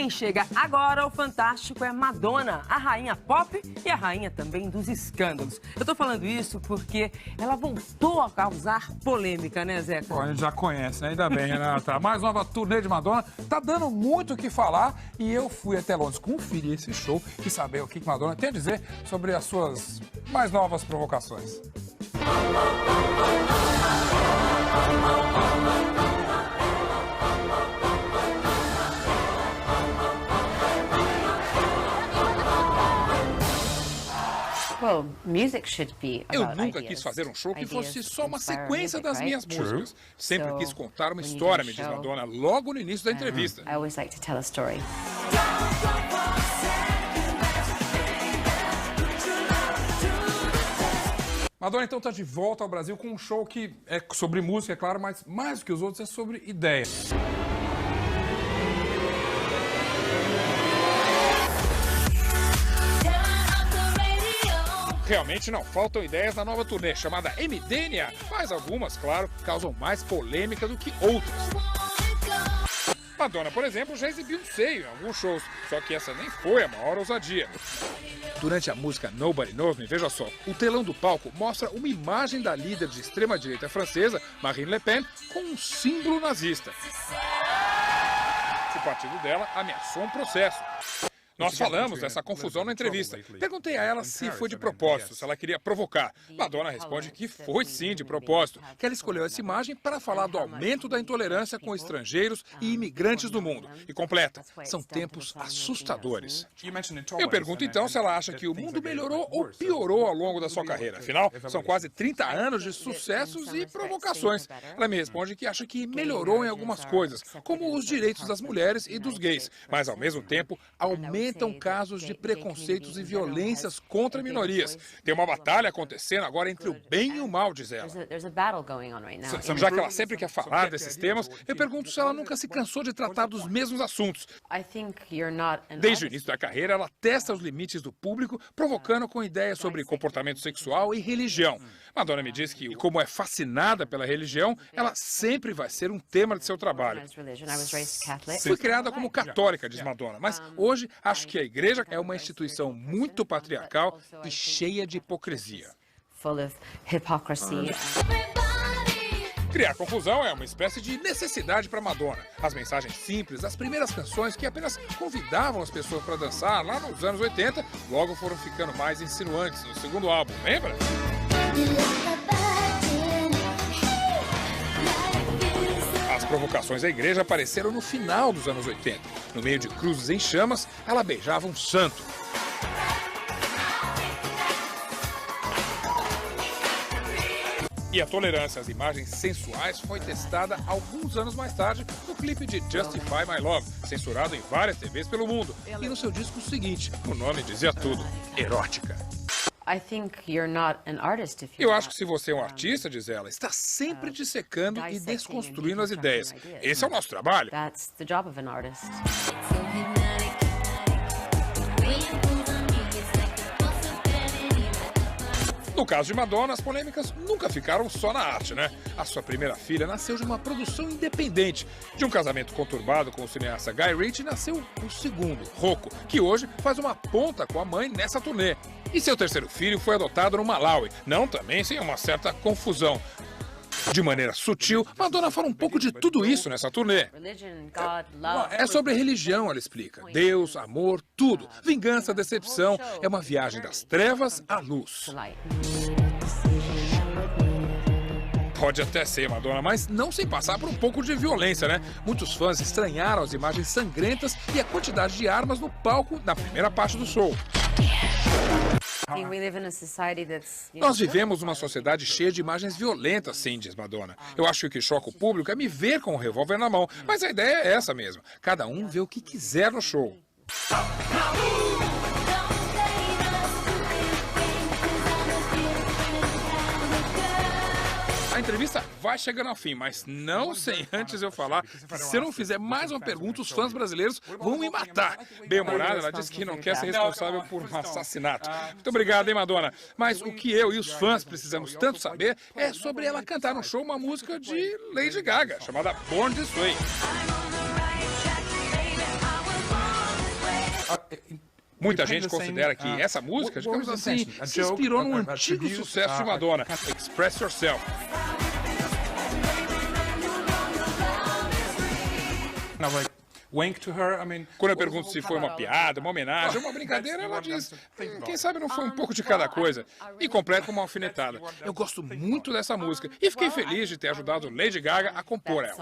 Quem chega agora ao Fantástico é Madonna, a rainha pop e a rainha também dos escândalos. Eu tô falando isso porque ela voltou a causar polêmica, né, Zeca? Pô, a gente já conhece, né? Ainda bem, Renata. A mais nova turnê de Madonna tá dando muito o que falar e eu fui até Londres conferir esse show e saber o que Madonna tem a dizer sobre as suas mais novas provocações. Eu nunca quis fazer um show que fosse só uma sequência das minhas músicas. Sempre quis contar uma história, me diz Madonna, logo no início da entrevista. Madonna, então, tá de volta ao Brasil com um show que é sobre música, é claro, mas mais do que os outros é sobre ideias. Realmente não faltam ideias na nova turnê, chamada MDNA, mas algumas, claro, causam mais polêmica do que outras. Madonna, por exemplo, já exibiu um seio em alguns shows, só que essa nem foi a maior ousadia. Durante a música Nobody Knows Me, veja só, o telão do palco mostra uma imagem da líder de extrema-direita francesa, Marine Le Pen, com um símbolo nazista. O partido dela ameaçou um processo. Nós falamos dessa confusão na entrevista. Perguntei a ela se foi de propósito, se ela queria provocar. Madonna responde que foi sim de propósito, que ela escolheu essa imagem para falar do aumento da intolerância com estrangeiros e imigrantes do mundo. E completa, são tempos assustadores. Eu pergunto então se ela acha que o mundo melhorou ou piorou ao longo da sua carreira. Afinal, são quase 30 anos de sucessos e provocações. Ela me responde que acha que melhorou em algumas coisas, como os direitos das mulheres e dos gays, mas ao mesmo tempo aumentam casos de preconceitos e violências contra minorias. Tem uma batalha acontecendo agora entre o bem e o mal, diz ela. Já que ela sempre quer falar desses temas, eu pergunto se ela nunca se cansou de tratar dos mesmos assuntos. Desde o início da carreira, ela testa os limites do público, provocando com ideias sobre comportamento sexual e religião. Madonna me diz que, como é fascinada pela religião, ela sempre vai ser um tema de seu trabalho. Fui criada como católica, diz Madonna, mas hoje acho que a igreja é uma instituição muito patriarcal e cheia de hipocrisia. Criar confusão é uma espécie de necessidade para Madonna. As mensagens simples, as primeiras canções que apenas convidavam as pessoas para dançar lá nos anos 80, logo foram ficando mais insinuantes no segundo álbum, lembra? As provocações à igreja apareceram no final dos anos 80. No meio de cruzes em chamas, ela beijava um santo. E a tolerância às imagens sensuais foi testada alguns anos mais tarde no clipe de Justify My Love, censurado em várias TVs pelo mundo. E no seu disco seguinte, o nome dizia tudo: erótica. Eu acho que se você é um artista, diz ela, está sempre dissecando e desconstruindo as ideias. Esse é o nosso trabalho. No caso de Madonna, as polêmicas nunca ficaram só na arte, né? A sua primeira filha nasceu de uma produção independente. De um casamento conturbado com o cineasta Guy Ritchie, nasceu o segundo, Rocco, que hoje faz uma ponta com a mãe nessa turnê. E seu terceiro filho foi adotado no Malawi, não também sem uma certa confusão. De maneira sutil, Madonna fala um pouco de tudo isso nessa turnê. É sobre religião, ela explica. Deus, amor, tudo. Vingança, decepção. É uma viagem das trevas à luz. Pode até ser, Madonna, mas não sem passar por um pouco de violência, né? Muitos fãs estranharam as imagens sangrentas e a quantidade de armas no palco na primeira parte do show. Nós vivemos numa sociedade cheia de imagens violentas, sim, diz Madonna. Eu acho que o que choca o público é me ver com um revólver na mão, mas a ideia é essa mesmo. Cada um vê o que quiser no show. A entrevista vai chegando ao fim, mas não sem antes eu falar que se eu não fizer mais uma pergunta, os fãs brasileiros vão me matar. Bem-humorada, ela disse que não quer ser responsável por um assassinato. Muito obrigado, hein, Madonna? Mas o que eu e os fãs precisamos tanto saber é sobre ela cantar no show uma música de Lady Gaga, chamada Born This Way. Muita gente considera que essa música, digamos assim, se inspirou num antigo sucesso de Madonna, Express Yourself. Quando eu pergunto se foi uma piada, uma homenagem, uma brincadeira, ela diz, quem sabe não foi um pouco de cada coisa. E completa com uma alfinetada. Eu gosto muito dessa música e fiquei feliz de ter ajudado Lady Gaga a compor ela.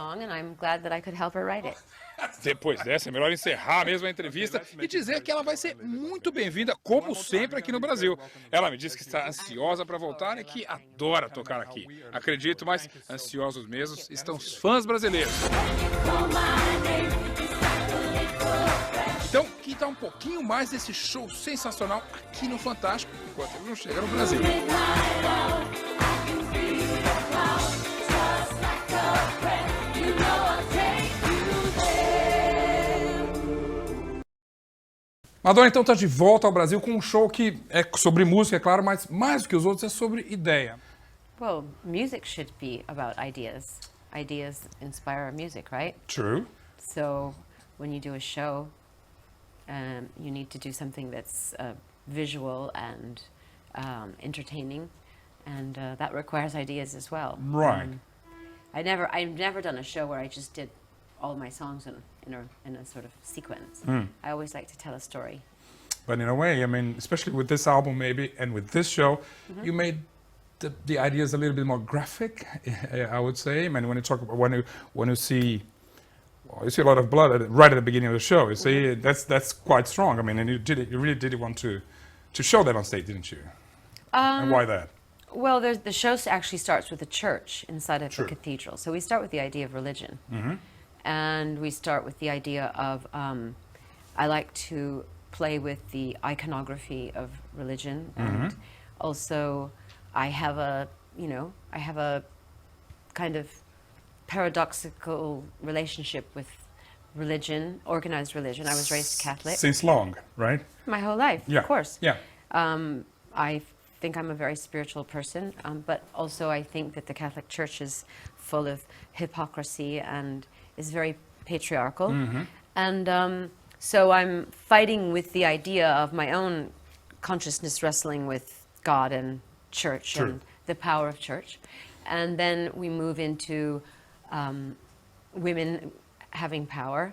Depois dessa, é melhor encerrar mesmo a entrevista e dizer que ela vai ser muito bem-vinda, como sempre, aqui no Brasil. Ela me disse que está ansiosa para voltar e que adora tocar aqui. Acredito, mas ansiosos mesmos estão os fãs brasileiros. Então, que tal um pouquinho mais desse show sensacional aqui no Fantástico, enquanto ele não chega no Brasil. Madonna, então, está de volta ao Brasil com um show que é sobre música, é claro, mas mais do que os outros é sobre ideia. Well, music should be about ideas. Ideas inspire our music, right? True. So when you do a show, you need to do something that's visual and entertaining, and that requires ideas as well. Right. I've never done a show where I just did all my songs in a sort of sequence. I always like to tell a story. But in a way, I mean, especially with this album maybe, and with this show, you made the ideas a little bit more graphic, I would say. I mean, when you talk about, when you see, well, you see a lot of blood right at the beginning of the show. You see, that's quite strong. I mean, and you really did want to show that on stage, didn't you? And why that? Well, the show actually starts with a church inside of a cathedral. So we start with the idea of religion. And we start with the idea of, I like to play with the iconography of religion. And also, I have a kind of paradoxical relationship with religion, organized religion. I was raised Catholic. Since long, right? My whole life, Yeah. of course. Yeah. I think I'm a very spiritual person, but also I think that the Catholic Church is full of hypocrisy and is very patriarchal. And so I'm fighting with the idea of my own consciousness wrestling with God and church and the power of church. And then we move into women having power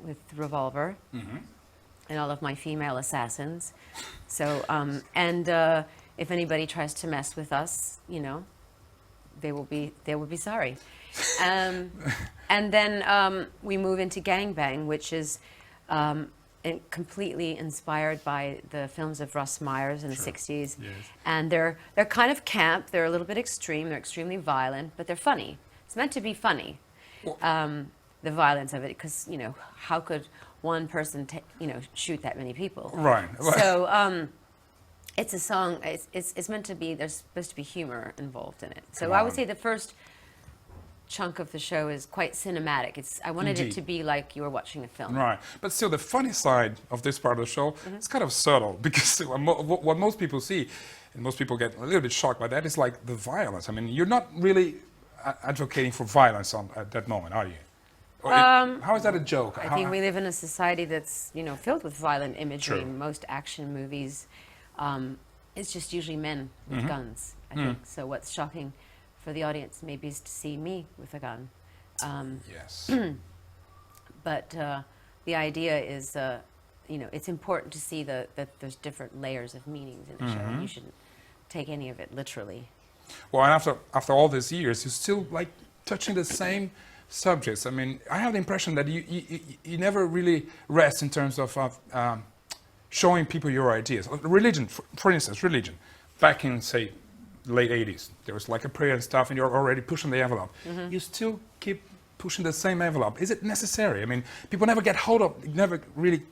with Revolver and all of my female assassins. So, if anybody tries to mess with us, you know, they will be sorry. And then we move into Gangbang, which is completely inspired by the films of Russ Myers in the 60s. Yes. And they're kind of camp, they're a little bit extreme, they're extremely violent, but they're funny. It's meant to be funny, the violence of it, because, you know, how could one person, shoot that many people? Right. So it's a song, it's meant to be, there's supposed to be humor involved in it. So I would say the first chunk of the show is quite cinematic. I wanted it to be like you were watching a film. Right, but still the funny side of this part of the show is kind of subtle, because what most people see, and most people get a little bit shocked by that, is like the violence. I mean, you're not really advocating for violence at that moment, are you? Or how is that a joke? I think we live in a society that's, filled with violent imagery. True. Most action movies, it's just usually men with guns, I think. So what's shocking for the audience maybe is to see me with a gun. Yes. But the idea is, it's important to see that there's different layers of meanings in the show. And you shouldn't take any of it literally. Well, and after all these years, you're still like touching the same subjects. I mean, I have the impression that you never really rest in terms of showing people your ideas. Religion, for instance, religion. Back in, say, late 80s, there was like a prayer and stuff, and you're already pushing the envelope. You still keep pushing the same envelope. Is it necessary? I mean, people never get hold of, never really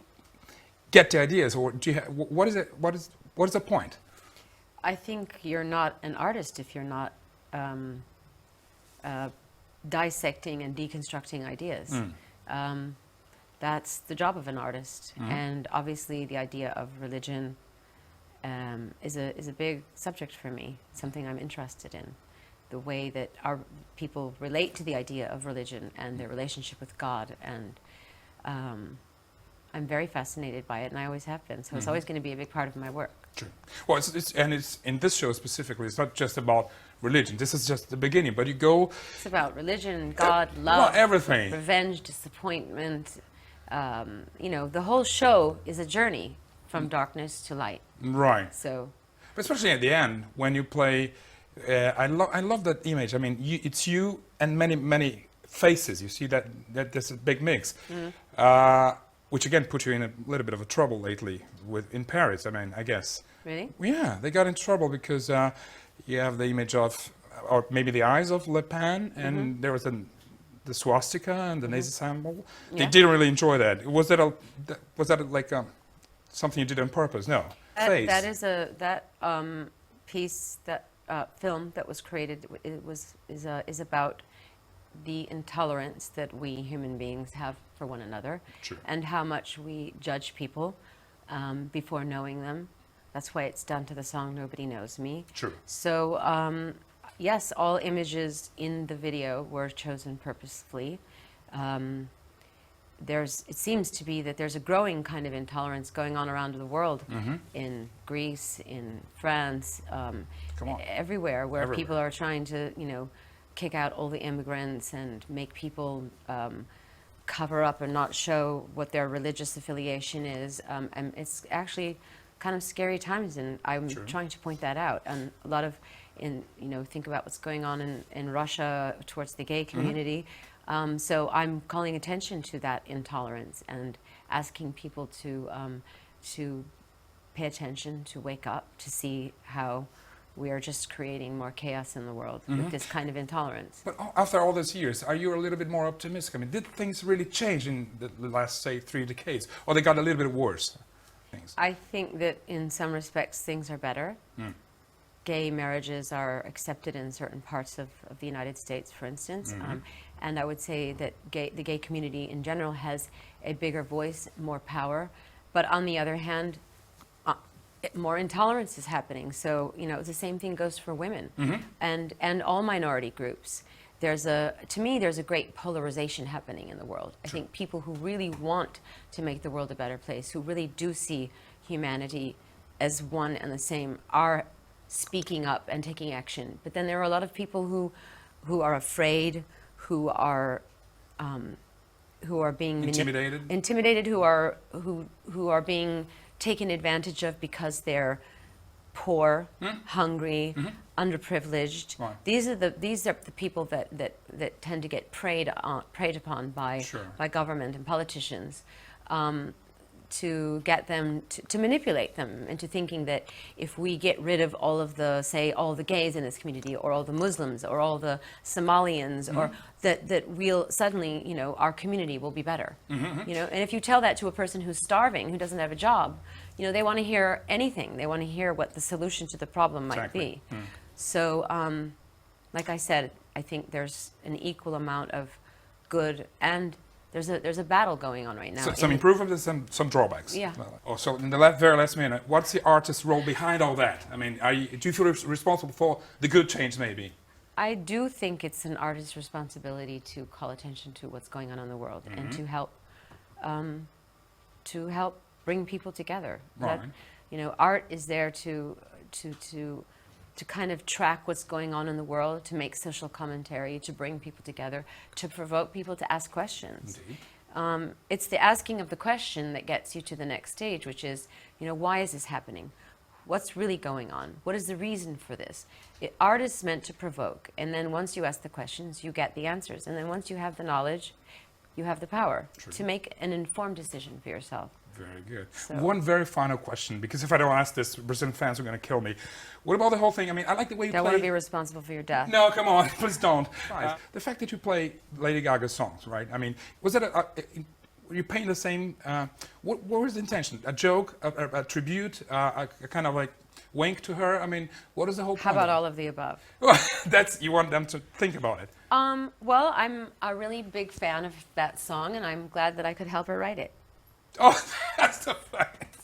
get the ideas. Or do you what is it? What is the point? I think you're not an artist if you're not dissecting and deconstructing ideas. That's the job of an artist. And obviously the idea of religion is a big subject for me, something I'm interested in. The way that our people relate to the idea of religion and their relationship with God, and I'm very fascinated by it, and I always have been. So it's always going to be a big part of my work. True. Well, it's in this show specifically, it's not just about religion. This is just the beginning, but you go... It's about religion, God, love, well, everything. Revenge, disappointment. You know, the whole show is a journey from darkness to light. Right. So... But especially at the end, when you play... I love that image. I mean, it's you and many faces. You see that there's a big mix. Which again put you in a little bit of a trouble lately in Paris, I mean, I guess. Really? Yeah, they got in trouble because you have the image of, or maybe the eyes of Le Pen, and there was the swastika and the Nazi symbol. Yeah. They didn't really enjoy that. Was that like something you did on purpose? No. That is piece, that film that was created, is about the intolerance that we human beings have for one another. True. And how much we judge people before knowing them. That's why it's done to the song Nobody Knows Me. True. So yes, all images in the video were chosen purposefully. It seems to be that there's a growing kind of intolerance going on around the world, in Greece, in France, everywhere, where people are trying to, you know, kick out all the immigrants and make people cover up and not show what their religious affiliation is. And it's actually kind of scary times, and I'm trying to point that out. And a lot of, you know, think about what's going on in Russia towards the gay community. So I'm calling attention to that intolerance and asking people to pay attention, to wake up, to see how we are just creating more chaos in the world with this kind of intolerance. But after all these years, are you a little bit more optimistic? I mean, did things really change in the last, say, 3 decades? Or they got a little bit worse? I think that in some respects things are better. Gay marriages are accepted in certain parts of the United States, for instance. And I would say that the gay community in general has a bigger voice, more power. But on the other hand, more intolerance is happening. So, you know, the same thing goes for women and all minority groups. To me, there's a great polarization happening in the world. I think people who really want to make the world a better place, who really do see humanity as one and the same, are speaking up and taking action. But then there are a lot of people who are afraid, who are being intimidated, who are being taken advantage of because they're poor, hungry, underprivileged. Right. These are the people that tend to get preyed upon by government and politicians, to get them to manipulate them into thinking that if we get rid of all of all the gays in this community, or all the Muslims, or all the Somalians, or that we'll suddenly, you know, our community will be better. You know, and if you tell that to a person who's starving, who doesn't have a job, you know, they want to hear anything. They want to hear what the solution to the problem might be. So, like I said, I think there's an equal amount of good, and there's a battle going on right now. So, some improvements and some drawbacks. Yeah. So in the very last minute, what's the artist's role behind all that? I mean, do you feel responsible for the good change, maybe? I do think it's an artist's responsibility to call attention to what's going on in the world and to help bring people together. Right. That, you know, art is there to kind of track what's going on in the world, to make social commentary, to bring people together, to provoke people to ask questions. Indeed. It's the asking of the question that gets you to the next stage, which is, you know, why is this happening? What's really going on? What is the reason for this? Art is meant to provoke, and then once you ask the questions, you get the answers. And then once you have the knowledge, you have the power to make an informed decision for yourself. Very good. So. One very final question, because if I don't ask this, Brazilian fans are going to kill me. What about the whole thing? I mean, I like the way you play... Don't want to be responsible for your death. No, come on, please don't. The fact that you play Lady Gaga's songs, right? I mean, was it were you playing the same... what was the intention? A joke, a tribute, a kind of like wink to her? I mean, what is the whole point? How about all of the above? You want them to think about it. Well, I'm a really big fan of that song, and I'm glad that I could help her write it. Oh, that's the fact.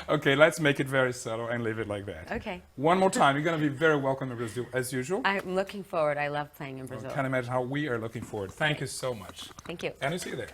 Okay, let's make it very subtle and leave it like that. Okay. One more time. You're going to be very welcome in Brazil, as usual. I'm looking forward. I love playing in Brazil. I can't imagine how we are looking forward. Thank you so much. Thank you. And we'll see you there.